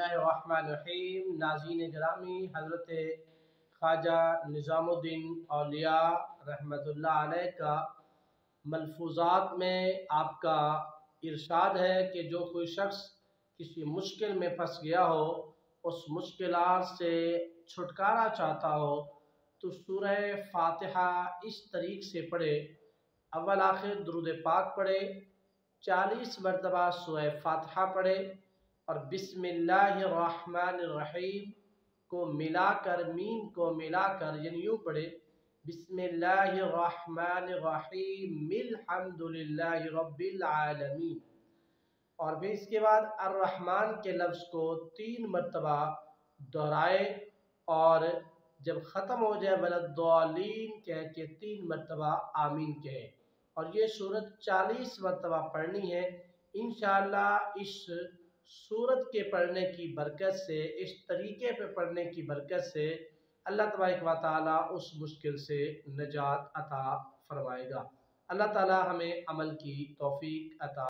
बिस्मिल्लाहिर्रहमानिर्रहीम। नाज़रीन गिरामी, हज़रत ख्वाजा निज़ामुद्दीन औलिया रहमतुल्लाह अलैह का मलफूज़ात में आपका इरशाद है कि जो कोई शख्स किसी मुश्किल में फंस गया हो, उस मुश्किलात से छुटकारा चाहता हो, तो सूरह फातिहा इस तरीक़ से पढ़े। अव्वल आखिर दुरूद पाक पढ़े, 40 मरतबा सूरह फातिहा पढ़े और बिस्मिल्लाहिर्रहमानिर्रहीम को मिलाकर, मीम को मिलाकर यानी यूँ पढ़े, बिस्मिल्लाहिर्रहमानिर्रहीम अल्हम्दुलिल्लाहि रब्बिल आलमीन। और फिर इसके बाद अर्रहमान के लफ्ज़ को 3 मरतबा दोहराए और जब ख़त्म हो जाए वलद्दालीन कह के 3 मरतबा आमीन कहे। और ये सूरत 40 मरतबा पढ़नी है। इंशाअल्लाह इस सूरत के पढ़ने की बरकत से, इस तरीके पे पढ़ने की बरकत से अल्लाह तबारक व तआला उस मुश्किल से निजात अता फरमाएगा। अल्लाह ताला हमें अमल की तौफीक अता